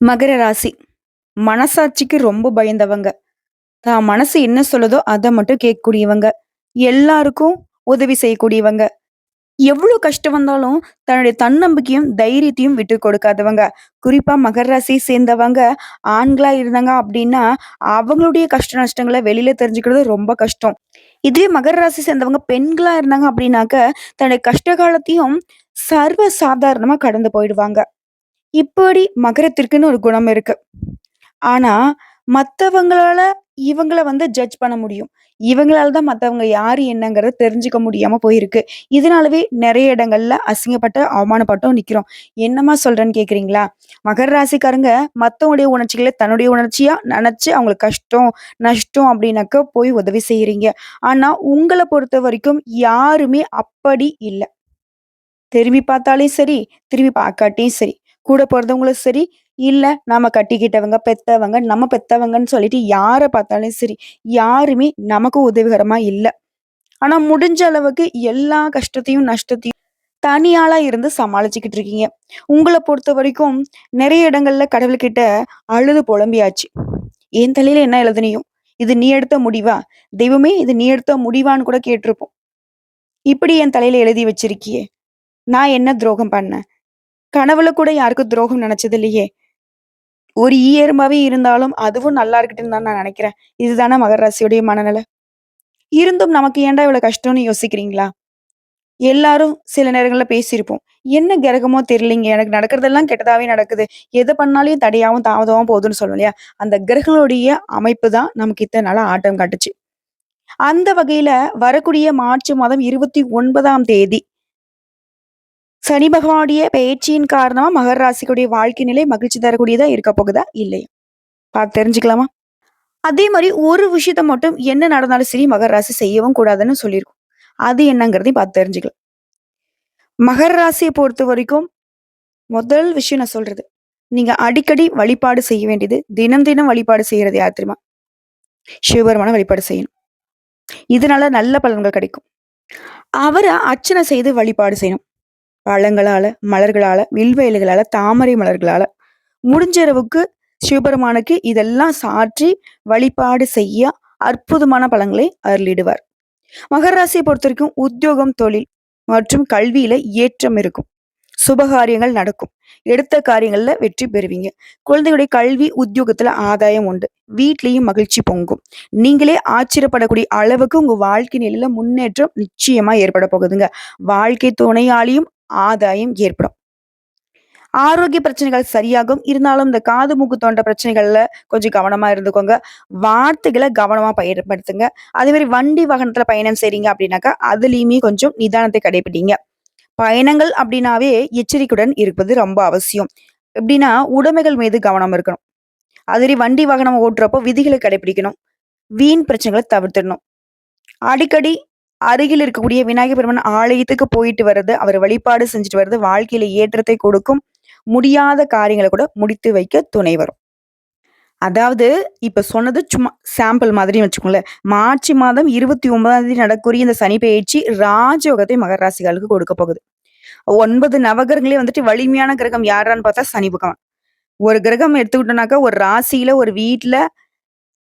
மகர ராசி. மனசாட்சிக்கு ரொம்ப பயந்தவங்க. தான் மனசு என்ன சொல்லுதோ அத மட்டும் கேட்கக்கூடியவங்க. எல்லாருக்கும் உதவி செய்யக்கூடியவங்க. எவ்ளோ கஷ்டம் வந்தாலும் தன்னுடைய தன்னம்பிக்கையும், தைரியத்தையும் விட்டுக் கொடுக்காதவங்க. குறிப்பா மகர ராசியை சேர்ந்தவங்க ஆண்களா இருந்தாங்க அப்டின்னா, அவங்களுடைய கஷ்ட நஷ்டங்கள வெளில தெரிஞ்சுக்கிறது ரொம்ப கஷ்டம். இதுவே மகர ராசி சேர்ந்தவங்க பெண்களா இருந்தாங்க அப்டின்னாக்க, தன்னுடைய கஷ்ட காலத்தையும் சர்வ சாதாரணமா கடந்து போயிடுவாங்க. இப்படி மகரத்திற்குன்னு ஒரு குணம் இருக்கு. ஆனா, மத்தவங்களால இவங்கள ஜட்ஜ் பண்ண முடியும். இவங்களால தான் மத்தவங்க யாரு என்னங்கிறத தெரிஞ்சுக்க முடியாம போயிருக்கு. இதனாலவே நெறைய இடங்கள்ல அசிங்கப்பட்டு, அவமானப்பட்டும் நிக்கிறோம். என்னம்மா சொல்றேன்னு கேட்கிறீங்களா? மகர ராசிக்காரங்க மத்தவங்களுடைய உணர்ச்சிகள தன்னுடைய உணர்ச்சியா நெனச்சு அவங்களுக்கு கஷ்டம், நஷ்டம் அப்டின்னாக்க போய் உதவி செய்றீங்க. ஆனா, உங்கள பொறுத்தவரைக்கும் யாருமே அப்படி இல்ல. திரும்பி பார்த்தாலும் சரி, திரும்பி பார்க்காட்டியும் சரி. கூட பொறந்தவங்களும் சரி, இல்ல நாம கட்டிக்கிட்டவங்க, பெத்தவங்க, நம்ம பெத்தவங்கன்னு சொல்லிட்டு யார பார்த்தாலும் சரி, யாருமே நமக்கு உதவிகரமா இல்ல. ஆனா முடிஞ்ச அளவுக்கு எல்லா கஷ்டத்தையும், நஷ்டத்தையும் தனியாளா இருந்து சமாளிச்சுக்கிட்டு இருக்கீங்க. உங்கள பொறுத்தவரைக்கும் நெறைய இடங்கள்ல கடவுள்கிட்ட அழுது புலம்பியாச்சு. என் தலையில என்ன எழுதுனியோ? இது நீ எடுத்த முடிவா? தெய்வமே இது நீ எடுத்த முடிவான்னு கூட கேட்டிருப்போம். இப்படி என் தலையில எழுதி வச்சிருக்கியே! நான் என்ன துரோகம் பண்ணேன்? கனவுல கூட யாருக்கும் துரோகம் நினைச்சது இல்லையே! ஒரு எறும்பாவே இருந்தாலும் அதுவும் நல்லா இருக்கட்டும்னு தான் நான் நினைக்கிறேன். இதுதானே மகர ராசியுடைய மனநிலை. இருந்தும் நமக்கு ஏன்டா இவ்வளவு கஷ்டம்னு யோசிக்கிறீங்களா? எல்லாரும் சில நேரங்கள்ல பேசியிருப்போம். என்ன கிரகமோ தெரியலைங்க. எனக்கு நடக்கிறதெல்லாம் கெட்டதாவே நடக்குது. எத பண்ணாலும் தடையாவும், தாமதமாவும் போகுதுன்னு சொல்லுவோம் இல்லையா? அந்த கிரகங்களுடைய அமைப்பு தான் நமக்கு இத்தன நாளா ஆட்டம் காட்டுச்சு. அந்த வகையில வரக்கூடிய மார்ச் மாதம் 29ஆம் தேதி சனி பகவானுடைய பெயர்ச்சியின் காரணமா மகர ராசிக்குடைய வாழ்க்கை நிலை மகிழ்ச்சி தரக்கூடியதா இருக்க போகுதா? இல்லையா? பார்த்து தெரிஞ்சுக்கலாமா? அதே மாரி ஒரு விஷயத்த மட்டும் என்ன நடந்தாலும் சரி மகர ராசி செய்யவும் கூடாதுன்னு சொல்லியிருக்கும். அது என்னங்கிறதையும் பார்த்து தெரிஞ்சுக்கலாம். மகர ராசிய பொறுத்தவரைக்கும் முதல் விஷயம் நான் சொல்றது. நீங்க அடிக்கடி வழிபாடு செய்ய வேண்டியது, தினம் தினம் வழிபாடு செய்யறது யார் தெரியுமா? சிவபெருமான வழிபாடு செய்யணும். இதனால நல்ல பலன்கள் கிடைக்கும். அவர அர்ச்சனை செய்து வழிபாடு செய்யணும். பழங்களால, மலர்களால, வில்வ இலைகளால, தாமரை மலர்களால முடிஞ்ச அளவுக்கு சிவபெருமானுக்கு இதெல்லாம் சாற்றி வழிபாடு செய்ய அற்புதமான பலன்களை அருளிடுவார். மகர ராசியை பொறுத்தவரைக்கும் உத்தியோகம், தொழில் மற்றும் கல்வியில ஏற்றம் இருக்கும். சுபகாரியங்கள் நடக்கும். எடுத்த காரியங்கள்ல வெற்றி பெறுவீங்க. குழந்தைகளுடைய கல்வி, உத்தியோகத்துல ஆதாயம் உண்டு. வீட்லயும் மகிழ்ச்சி பொங்கும். நீங்களே ஆச்சரியப்படக்கூடிய அளவுக்கு உங்க வாழ்க்கை நிலையில முன்னேற்றம் நிச்சயமா ஏற்பட போகுதுங்க. வாழ்க்கை துணையாளியும் ஆதாயம் ஏற்படும். ஆரோக்கிய பிரச்சனைகள் சரியாகும். இருந்தாலும் இந்த காது, மூக்கு, தொண்டை பிரச்சனைகள்ல கொஞ்சம் கவனமா இருந்துக்கோங்க. வார்த்தைகள கவனமா பயன்படுத்துங்க. அதே மாரி வண்டி வாகனத்துல பயணம் செய்றீங்க அப்படின்னாக்கா, அதுலயுமே கொஞ்சம் நிதானத்தை கடைபிடிங்க. பயணங்கள் அப்படின்னாவே எச்சரிக்கையுடன் இருப்பது ரொம்ப அவசியம். எப்படின்னா, உடைமைகள் மீது கவனம் இருக்கணும். அதுவே வண்டி வாகனம் ஓட்டுறப்போ விதிகளை கடைபிடிக்கணும். வீண் பிரச்சனைகள தவிர்த்திடணும். அடிக்கடி அருகில் இருக்கக்கூடிய விநாயகர் பெருமான் ஆலயத்துக்கு போயிட்டு வர்றது, அவர் வழிபாடு செஞ்சுட்டு வர்றது வாழ்க்கையில ஏற்றத்தை கொடுக்கும். முடியாத காரியங்கள கூட முடித்து வைக்க துணை வரும். அதாவது இப்ப சொன்னது சும்மா சாம்பிள் மாதிரின்னு வச்சுக்கோங்களேன். மார்ச் மாதம் 29ஆம் தேதி நடக்கக்கூடிய இந்த சனி பெயர்ச்சி ராஜயோகத்தை மகர ராசிகளுக்கு கொடுக்க போகுது. 9 நவகிரகங்களே வலிமையான கிரகம் யாரான்னு பார்த்தா சனி பகவான். ஒரு கிரகம் எடுத்துக்கிட்டோம்னாக்கா, ஒரு ராசியில ஒரு வீட்ல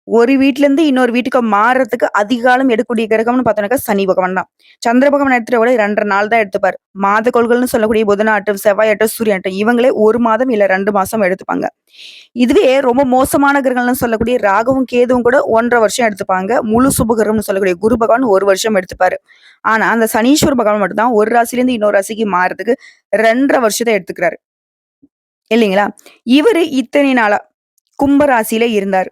ஒரு வீட்ல இருந்து இன்னொரு வீட்டுக்கு மாறுறதுக்கு அதிகாலம் எடுக்கக்கூடிய கிரகம்னு பார்த்தோம்னாக்கா சனி பகவான் தான். சந்திர பகவான் எடுத்துட்ட கூட 2 1/2 நாள் தான் எடுத்துப்பாரு. மாத கோள்கள்னு சொல்லக்கூடிய புதனாட்டம், செவ்வாயாட்டம், சூரியனாட்டம் இவங்களே 1 மாதம் இல்ல 2 மாசம் எடுத்துப்பாங்க. இதுவே ரொம்ப மோசமான கிரகங்கள்னு சொல்லக்கூடிய ராகுவும், கேதுவும் கூட 1 1/2 வருஷம் எடுத்துப்பாங்க. முழு சுபகிரகம்னு சொல்லக்கூடிய குரு பகவான் 1 வருஷம் எடுத்துப்பாரு. ஆனா, அந்த சனீஸ்வர பகவான் மட்டும் தான் ஒரு ராசியிலேருந்து இன்னொரு ராசிக்கு மாறுறதுக்கு 2 1/2 வருஷத்த எடுத்துக்கிறாரு. இல்லைங்களா? இவரு இத்தனை நாளா கும்ப ராசியில இருந்தாரு.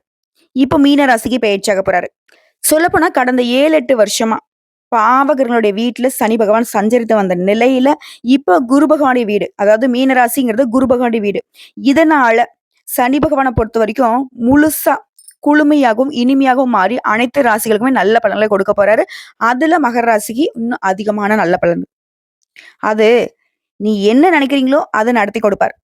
இப்ப மீன ராசிக்கு பெயர்ச்சியாக போறாரு. சொல்லப்போனா கடந்த 7, 8 வருஷமா பாவகிரகங்களுடைய வீட்ல சனி பகவான் சஞ்சரித்து வந்த நிலையில, இப்ப குரு பகவானுடைய வீடு. அதாவது மீன ராசிங்கிறது குரு பகவானுடைய வீடு. இதனால சனி பகவான பொறுத்தவரைக்கும் முழுசா குளுமையாகவும், இனிமையாகவும் மாறி அனைத்து ராசிகளுக்குமே நல்ல பலன்களை கொடுக்க போறாரு. அதுல மகர ராசிக்கு இன்னும் அதிகமான நல்ல பலன். அது நீ என்ன நினைக்கிறீங்களோ அத நடத்தி கொடுப்பார்.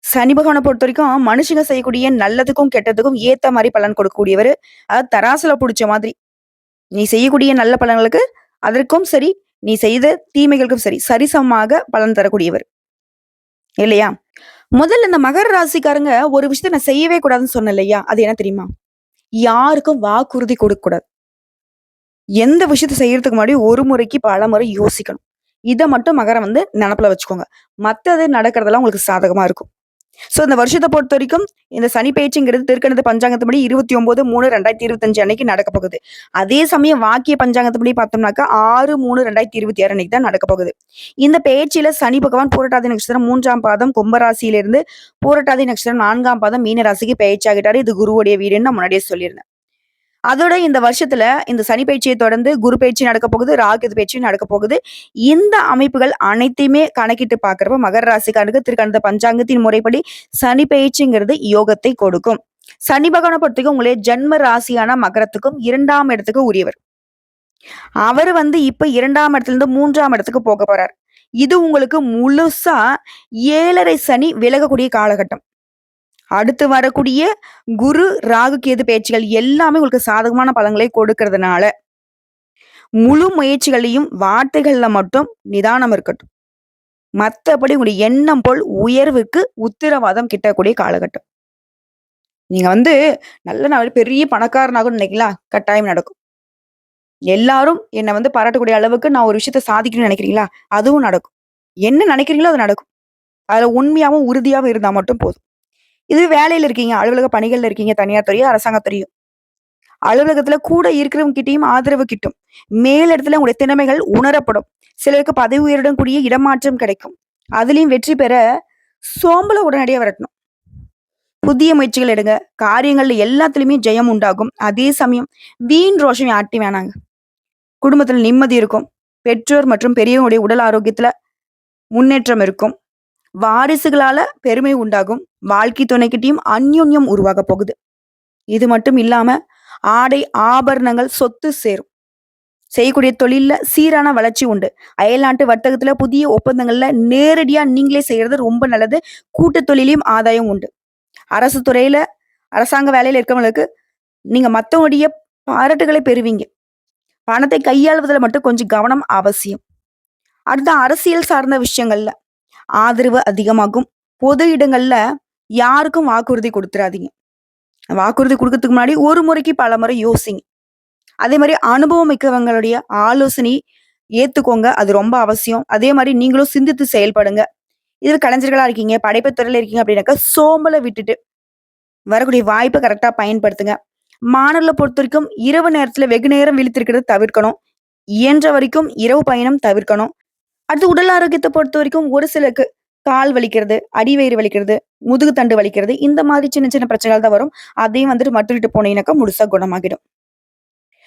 சனி பகவான பொறுத்தவரைக்கும் மனுஷங்க செய்யக்கூடிய நல்லதுக்கும், கெட்டதுக்கும் ஏத்த மாரி பலன் கொடுக்கக்கூடியவரு. அதாவது தராசுல புடிச்ச மாதிரி. நீ செய்யக்கூடிய நல்ல பலன்களுக்கு அதற்கும் சரி, நீ செய்த தீமைகளுக்கும் சரி, சரிசமமாக பலன் தரக்கூடியவர். இல்லையா? முதல்ல இந்த மகர ராசிக்காரங்க ஒரு விஷயத்த நான் செய்யவே கூடாதுன்னு சொன்னேன் இல்லையா? அது என்ன தெரியுமா? யாருக்கும் வாக்குறுதி கொடுக்க கூடாது. எந்த விஷயத்த செய்யறதுக்கு முன்னாடி ஒரு முறைக்கு பலமுறை யோசிக்கணும். இத மட்டும் மகரம் வந்து நெனப்புல வச்சுக்கோங்க. மத்தது நடக்கிறதெல்லாம் உங்களுக்கு சாதகமா இருக்கும். இந்த வருஷத்த பொறுத்தவரைக்கும், இந்த சனி பெயர்ச்சிங்கிறது திருக்கணித பஞ்சாங்கத்தின்படி 29/3/2025 அன்னைக்கு நடக்கப் போகுது. அதே சமயம் வாக்கிய பஞ்சாங்கத்தின்படி பார்த்தோம்னாக்கா 6/3/2026 அன்னைக்கு தான் நடக்கப் போகுது. இந்த பெயர்ச்சியில சனி பகவான் பூரட்டாதி நட்சத்திரம் 3ஆம் பாதம் கும்ப ராசியிலிருந்து பூரட்டாதி நட்சத்திரம் 4ஆம் பாதம் மீன ராசிக்கு பெயர்ச்சி ஆகிட்டாரு. இது குருவுடைய வீடுன்னு நான் முன்னாடியே சொல்லியிருந்தேன். அதோட இந்த வருஷத்துல இந்த சனி பயிற்சியை தொடர்ந்து குரு பயிற்சி நடக்கப் போகுது, ராகு பயிற்சியும் நடக்கப் போகுது. இந்த அமைப்புகள் அனைத்தையுமே கணக்கிட்டு பார்க்கிறப்ப மகர ராசிக்காரனுக்கு திருக்கணித பஞ்சாங்கத்தின் முறைப்படி சனி பயிற்சிங்கிறது யோகத்தை கொடுக்கும். சனி பகவானை பொறுத்தவரைக்கும் உங்களுடைய ஜென்ம ராசியான மகரத்துக்கும் 2ஆம் இடத்துக்கு உரியவர். அவரு வந்து இப்ப 2ஆம் இடத்திலிருந்து 3ஆம் இடத்துக்கு போகப் போறார். இது உங்களுக்கு முழுசா 7.5 சனி விலகக்கூடிய காலகட்டம். அடுத்து வரக்கூடிய குரு, ராகு, கேது பெயர்ச்சிகள் எல்லாமே உங்களுக்கு சாதகமான பலன்களை கொடுக்கிறதுனால, முழு முயற்சிகளையும் வார்த்தைகள்ல மட்டும் நிதானம் இருக்கட்டும். மத்தபடி உங்களுடைய எண்ணம் போல் உயர்வுக்கு உத்தரவாதம் கிட்டக்கூடிய காலகட்டம். நீங்க வந்து நான் ஒரு பெரிய பணக்காரனாகணும்னு நினைக்கிறீங்களா? கட்டாயம் நடக்கும். எல்லாரும் என்ன வந்து பாராட்டக்கூடிய அளவுக்கு நான் ஒரு விஷயத்த சாதிக்கணும்னு நினைக்கிறீங்களா? அதுவும் நடக்கும். என்ன நினைக்கிறீங்களோ அது நடக்கும். அதுல உண்மையாவும், உறுதியாவும் இருந்தா மட்டும் போதும். இதுவே வேலையில இருக்கீங்க, அலுவலக பணிகள்ல இருக்கீங்க, தனியார் துறையோ, அரசாங்கத் துறையோ. அலுவலகத்துல கூட இருக்கிறவங்க கிட்டயும் ஆதரவு கிட்டும். மேலிடத்துல உங்களுடைய திறமைகள் உணரப்படும். சிலருக்கு பதவி உயர்வுடன் கூடிய இடமாற்றம் கிடைக்கும். அதுலயும் வெற்றி பெற சோம்பல உடனடியா விரட்டணும். புதிய முயற்சிகள் எடுங்க. காரியங்கள்ல எல்லாத்துலயுமே ஜெயம் உண்டாகும். அதே சமயம் வீண் ரோஷம் யார்ட்டயும் வேணாங்க. குடும்பத்துல நிம்மதி இருக்கும். பெற்றோர் மற்றும் பெரியவங்களுடைய உடல் ஆரோக்கியத்துல முன்னேற்றம் இருக்கும். வாரிசுகளால பெருமை உண்டாகும். வாழ்க்கை துணைக்கிட்டயும் அந்யோன்யம் உருவாக போகுது. இது மட்டும் இல்லாம ஆடை, ஆபரணங்கள், சொத்து சேரும். செய்யக்கூடிய தொழில்ல சீரான வளர்ச்சி உண்டு. அயல்நாட்டு வர்த்தகத்துல புதிய ஒப்பந்தங்கள்ல நேரடியா நீங்களே செய்யறது ரொம்ப நல்லது. கூட்டுத் தொழிலையும் ஆதாயம் உண்டு. அரசு துறையில, அரசாங்க வேலையில இருக்கவங்களுக்கு நீங்க மத்தவங்களுடைய பாராட்டுகளை பெறுவீங்க. பணத்தை கையாளுவதுல மட்டும் கொஞ்சம் கவனம் அவசியம். அடுத்து அரசியல் சார்ந்த விஷயங்கள்ல ஆதரவு அதிகமாகும். பொது இடங்கள்ல யாருக்கும் வாக்குறுதி குடுத்துறாதீங்க. வாக்குறுதி குடுக்கறதுக்கு முன்னாடி ஒரு முறைக்கு பலமுறை யோசிங்க. அதே மாரி அனுபவம் மிக்கவங்களுடைய ஆலோசனை ஏத்துக்கோங்க. அது ரொம்ப அவசியம். அதே மாரி நீங்களும் சிந்தித்து செயல்படுங்க. இதுல கலைஞர்களா இருக்கீங்க, படைப்புத் துறையில இருக்கீங்க அப்படின்னாக்கா, சோம்பல விட்டுட்டு வரக்கூடிய வாய்ப்ப கரெக்ட்டா பயன்படுத்துங்க. மாணவர்கள பொறுத்தவரைக்கும் இரவு நேரத்துல வெகு நேரம் விழித்திருக்கிறத தவிர்க்கணும். இயன்ற வரைக்கும் இரவு பயணம் தவிர்க்கணும். அடுத்து உடல் ஆரோக்கியத்த பொறுத்தவரைக்கும் ஒரு சிலருக்கு கால் வலிக்கிறது, அடிவயிறு வலிக்கிறது, முதுகு தண்டு வலிக்கிறது, இந்த மாதிரி சின்ன சின்ன பிரச்சனைகள் தான் வரும். அதையும் வந்துட்டு மருத்துவர்கிட்ட போனீங்கன்னாக்கா முழுசா குணமாகிடும்.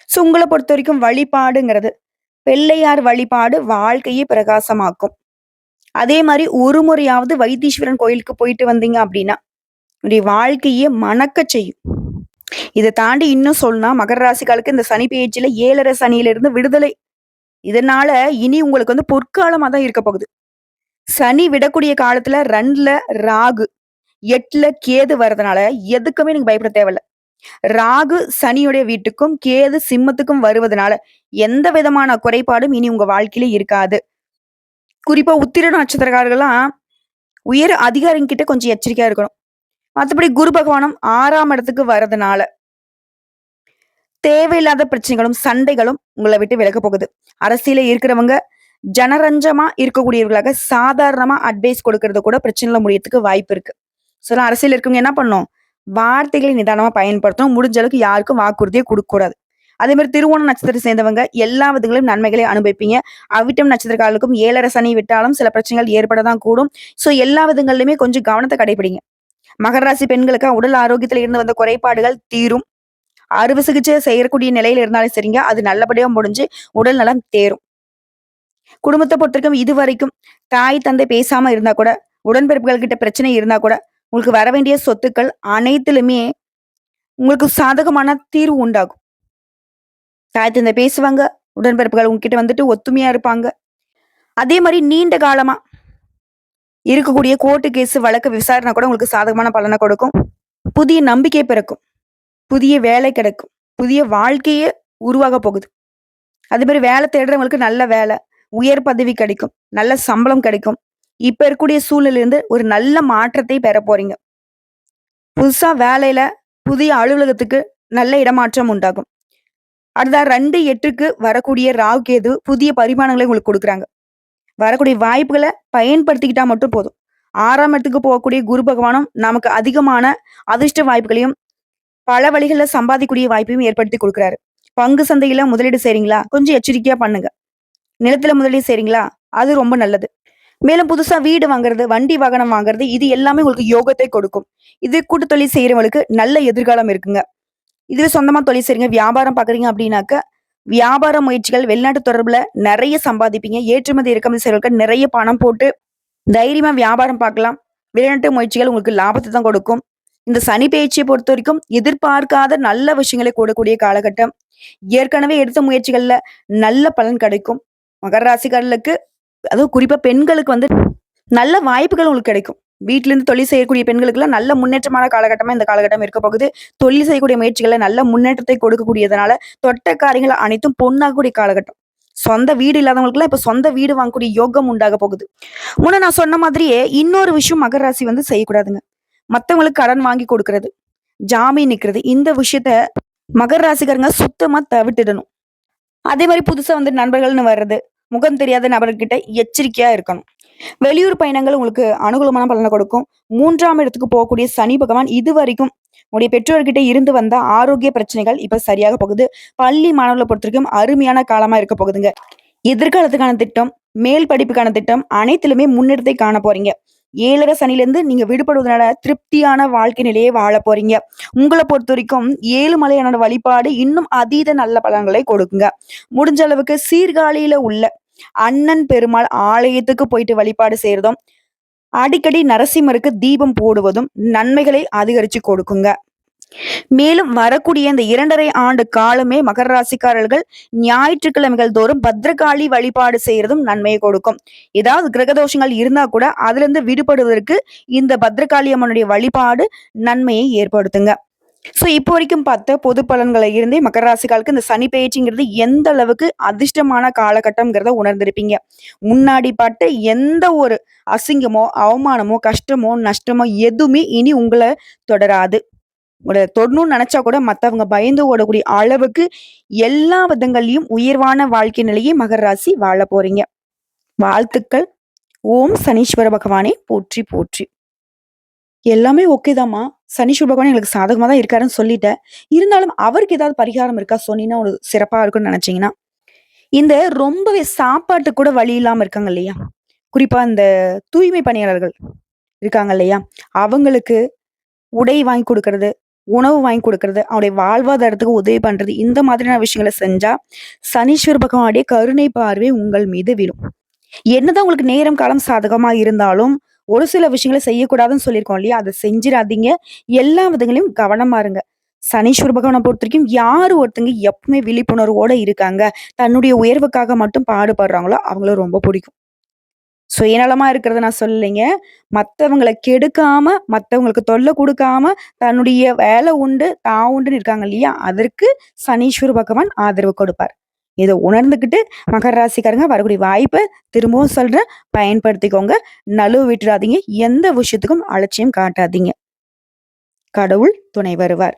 உங்கள பொறுத்தவரைக்கும் வழிபாடுங்கிறது, பிள்ளையார் வழிபாடு வாழ்க்கையை பிரகாசமாக்கும். அதே மாரி ஒரு முறையாவது வைத்தீஸ்வரன் கோயிலுக்கு போயிட்டு வந்தீங்க அப்படின்னா, உங்களுடைய வாழ்க்கையே மணக்கச் செய்யும். இத தாண்டி இன்னும் சொல்லணும்னா, மகர ராசிக்காரருக்கு இந்த சனி பெயர்ச்சியில 7.5 சனியிலிருந்து விடுதலை. இதனால இனி உங்களுக்கு வந்து பொற்காலமா தான் இருக்க போகுது. சனி விடக்கூடிய காலத்துல 2ல ராகு, 8ல கேது வர்றதுனால எதுக்குமே நீங்க பயப்பட தேவையில்ல. ராகு சனியுடைய வீட்டுக்கும், கேது சிம்மத்துக்கும் வருவதனால எந்த விதமான குறைபாடும் இனி உங்க வாழ்க்கையில இருக்காது. குறிப்பா உத்திர நட்சத்திரக்காரர்கள்லாம் உயர் அதிகாரிங்க கிட்ட கொஞ்சம் எச்சரிக்கையா இருக்கணும். மத்தபடி குரு பகவானும் 6ஆம் இடத்துக்கு வர்றதுனால தேவையில்லாத பிரச்சனைகளும், சண்டைகளும் உங்கள விட்டு விலகப் போகுது. அரசியல்ல இருக்கிறவங்க ஜனரஞ்சமா இருக்கக்கூடியவர்களாக சாதாரணமா அட்வைஸ் கொடுக்கறது கூட பிரச்சனையில முடியறதுக்கு வாய்ப்பு இருக்கு. அரசியல்ல இருக்கவங்க என்ன பண்ணணும்? வார்த்தைகளை நிதானமா பயன்படுத்தணும். முடிஞ்ச அளவுக்கு யாருக்கும் வாக்குறுதியே குடுக்கக்கூடாது. அதே மாரி திருவோண நட்சத்திரத்தை சேர்ந்தவங்க எல்லா விதங்களிலும் நன்மைகளை அனுபவிப்பீங்க. அவிட்டம் நட்சத்திரக்காரர்களுக்கும் 7.5 சனி விட்டாலும் சில பிரச்சனைகள் ஏற்பட தான் கூடும். எல்லா விதங்களிலுமே கொஞ்சம் கவனத்த கடைபிடிங்க. மகர ராசி பெண்களுக்கு உடல் ஆரோக்கியத்துல இருந்து வந்த குறைபாடுகள் தீரும். அறுவை சிகிச்சை செய்யக்கூடிய நிலையில இருந்தாலும் சரிங்க, அது நல்லபடியா முடிஞ்சு உடல் நலம் தேரும். குடும்பத்த பொறுத்தவரைக்கும் இதுவரைக்கும் தாய், தந்தை பேசாம இருந்தா கூட, உடன்பிறப்புகள் கிட்ட பிரச்சனை இருந்தா கூட, உங்களுக்கு வர வேண்டிய சொத்துக்கள் அனைத்திலுமே உங்களுக்கு சாதகமான தீர்வு உண்டாகும். தாய், தந்தை பேசுவாங்க. உடன்பிறப்புகள் உங்ககிட்ட வந்துட்டு ஒத்துமையா இருப்பாங்க. அதே மாரி நீண்ட காலமா இருக்கக்கூடிய கோர்ட்டு கேஸ், வழக்கு, விசாரணை கூட உங்களுக்கு சாதகமான பலன கொடுக்கும். புதிய நம்பிக்கை பிறக்கும். புதிய வேலை கிடைக்கும். புதிய வாழ்க்கையே உருவாக போகுது. அதே மாரி வேலை தேடுறவங்களுக்கு நல்ல வேலை, உயர் பதவி கிடைக்கும். நல்ல சம்பளம் கிடைக்கும். இப்ப இருக்கக்கூடிய சூழ்நிலையிலிருந்து ஒரு நல்ல மாற்றத்தை பெறப் போறீங்க. புதுசா வேலையில புதிய அலுவலகத்துக்கு நல்ல இடமாற்றம் உண்டாகும். அடுத்ததா 2, 8க்கு வரக்கூடிய ராகு, கேது புதிய பரிமாணங்களை உங்களுக்கு குடுக்குறாங்க. வரக்கூடிய வாய்ப்புகள பயன்படுத்திக்கிட்டா மட்டும் போதும். 6ஆம் இடத்துக்கு போகக்கூடிய குரு பகவானும் நமக்கு அதிகமான அதிர்ஷ்ட வாய்ப்புகளையும், பல வழிகள்ல சம்பாதிக்கக்கூடிய வாய்ப்பையும் ஏற்படுத்தி குடுக்குறாரு. பங்கு சந்தையில முதலீடு செய்றீங்களா? கொஞ்சம் எச்சரிக்கையா பண்ணுங்க. நிலத்தில முதலீடு செய்றீங்களா? அது ரொம்ப நல்லது. மேலும் புதுசா வீடு வாங்குறது, வண்டி வாகனம் வாங்குறது இது எல்லாமே உங்களுக்கு யோகத்தை கொடுக்கும். இது கூட்டு தொழில் செய்றவங்களுக்கு நல்ல எதிர்காலம் இருக்குங்க. இதுவே சொந்தமா தொழில் செய்றீங்க, வியாபாரம் பார்க்குறீங்க அப்படின்னாக்க, வியாபார முயற்சிகள் வெளிநாட்டு தொடர்புல நெறைய சம்பாதிப்பீங்க. ஏற்றுமதி, இறக்குமதி செய்றவங்களுக்கு நெறைய பணம் போட்டு தைரியமா வியாபாரம் பார்க்கலாம். வெளிநாட்டு முயற்சிகள் உங்களுக்கு லாபத்த தான் கொடுக்கும். இந்த சனி பெயர்ச்சிய பொறுத்தவரைக்கும் எதிர்பார்க்காத நல்ல விஷயங்களை கூடக்கூடிய காலகட்டம். ஏற்கனவே எடுத்த முயற்சிகள்ல நல்ல பலன் கிடைக்கும். மகர ராசிக்காரர்களுக்கு அதுவும் குறிப்பா பெண்களுக்கு வந்து நல்ல வாய்ப்புகள் உங்களுக்கு கிடைக்கும். வீட்ல இருந்து தொழில் செய்யக்கூடிய பெண்களுக்கெல்லாம் நல்ல முன்னேற்றமான காலகட்டமா இந்த காலகட்டம் இருக்க போகுது. தொழில் செய்யக்கூடிய முயற்சிகள்ல நல்ல முன்னேற்றத்தை கொடுக்கக்கூடியதுனால, தொட்ட காரியங்கள் அனைத்தும் பொன்னாகக்கூடிய காலகட்டம். சொந்த வீடு இல்லாதவங்களுக்குலாம் இப்ப சொந்த வீடு வாங்கக்கூடிய யோகம் உண்டாக போகுது. முன்ன நான் சொன்ன மாதிரியே இன்னொரு விஷயம் மகர ராசி வந்து செய்யக்கூடாதுங்க. மத்தவங்களுக்கு கடன் வாங்கி கொடுக்கிறது, ஜாமீன் நிக்கிறது இந்த விஷயத்த மகர ராசிக்காரங்க சுத்தமா தவிர்த்திடணும். அதே மாரி புதுசா வந்து நண்பர்கள்னு வர்றது, முகம் தெரியாத நபர்கிட்ட எச்சரிக்கையா இருக்கணும். வெளியூர் பயணங்கள் உங்களுக்கு அனுகூலமான பலன கொடுக்கும். 3ஆம் இடத்துக்கு போகக்கூடிய சனி பகவான் இதுவரைக்கும் உங்களுடைய பெற்றோர்கிட்ட இருந்து வந்த ஆரோக்கிய பிரச்சனைகள் இப்ப சரியாக போகுது. பள்ளி மாணவர்கள பொறுத்தவரைக்கும் அருமையான காலமா இருக்க போகுதுங்க. எதிர்காலத்துக்கான திட்டம், மேல் படிப்புக்கான திட்டம் அனைத்திலுமே முன்னேற்றத்தை காண போறீங்க. 7.5 சனியிலிருந்து நீங்க விடுபடுவதனால திருப்தியான வாழ்க்கை நிலையை வாழ போறீங்க. உங்கள பொறுத்தவரைக்கும் ஏழுமலையானோட வழிபாடு இன்னும் அதீத நல்ல பலன்களை கொடுக்குங்க. முடிஞ்ச அளவுக்கு சீர்காழியில உள்ள அண்ணன் பெருமாள் ஆலயத்துக்கு போயிட்டு வழிபாடு செய்யறதும், அடிக்கடி நரசிம்மருக்கு தீபம் போடுவதும் நன்மைகளை அதிகரிச்சு கொடுக்குங்க. மேலும் வரக்கூடிய இந்த 2.5 ஆண்டு காலமே மகர ராசிக்காரர்கள் ஞாயிற்றுக்கிழமைகள் தோறும் பத்ரகாளி வழிபாடு செய்யறதும் நன்மையை கொடுக்கும். ஏதாவது கிரகதோஷங்கள் இருந்தா கூட அதுல இருந்து விடுபடுவதற்கு இந்த பத்ரகாளி அம்மனுடைய வழிபாடு நன்மையை ஏற்படுத்துங்க. சோ இப்போ வரைக்கும் பார்த்த பொது பலன்களை இருந்தே மகர ராசிக்காருக்கு இந்த சனி பெயர்ச்சிங்கிறது எந்த அளவுக்கு அதிர்ஷ்டமான காலகட்டம்ங்கிறத உணர்ந்திருப்பீங்க. முன்னாடி பார்த்த எந்த ஒரு அசிங்கமோ, அவமானமோ, கஷ்டமோ, நஷ்டமோ எதுவுமே இனி உங்கள தொடராது. உங்கள தொடணும்னு நினைச்சா கூட மத்தவங்க பயந்து ஓடக்கூடிய அளவுக்கு எல்லா விதங்கள்லயும் உயர்வான வாழ்க்கை நிலையை மகர ராசி வாழ போறீங்க. வாழ்த்துக்கள். ஓம் சனீஸ்வர பகவானே போற்றி போற்றி. எல்லாமே ஓகே தாம்மா. சனீஸ்வர பகவான் எங்களுக்கு சாதகமா தான் இருக்காருன்னு சொல்லிட்டேன். இருந்தாலும் அவருக்கு ஏதாவது பரிகாரம் இருக்கா சொன்னீங்கன்னா ஒரு சிறப்பா இருக்கும்னு நினைச்சீங்கன்னா, இந்த ரொம்பவே சாப்பாட்டுக்கு கூட வழி இல்லாம இருக்காங்க இல்லையா? குறிப்பா இந்த தூய்மை பணியாளர்கள் இருக்காங்க இல்லையா? அவங்களுக்கு உடை வாங்கி குடுக்கறது, உணவு வாங்கி குடுக்கறது, அவருடைய வாழ்வாதாரத்துக்கு உதவி பண்றது, இந்த மாதிரியான விஷயங்கள செஞ்சா, சனீஸ்வர பகவானுடைய கருணை பார்வை உங்கள் மீது விழும். என்னதான் உங்களுக்கு நேரம், காலம் சாதகமா இருந்தாலும், ஒரு சில விஷயங்கள செய்யக்கூடாதுன்னு சொல்லியிருக்கோம் இல்லையா? அத செஞ்சிராதீங்க. எல்லா விதங்களையும் கவனமா இருங்க. சனீஸ்வர பகவான பொறுத்தவரைக்கும் யாரு ஒருத்தங்க எப்பவுமே விழிப்புணர்வோட இருக்காங்க, தன்னுடைய உயர்வுக்காக மட்டும் பாடுபடுறாங்களோ, அவங்கள ரொம்ப பிடிக்கும். சுயநலமா இருக்கிறத நான் சொல்லலைங்க. மத்தவங்கள கெடுக்காம, மத்தவங்களுக்கு தொல்ல குடுக்காம, தன்னுடைய வேலை உண்டு, தான் உண்டுன்னு இருக்காங்க இல்லையா? அதற்கு சனீஸ்வர பகவான் ஆதரவு கொடுப்பார். இத உணர்ந்துகிட்டு மகர ராசிக்காரங்க வரக்கூடிய வாய்ப்ப திரும்பவும் சொல்றேன், பயன்படுத்திக்கோங்க. நழுவ விட்டுறாதீங்க. எந்த விஷயத்துக்கும் அலட்சியம் காட்டாதீங்க. கடவுள் துணை வருவார்.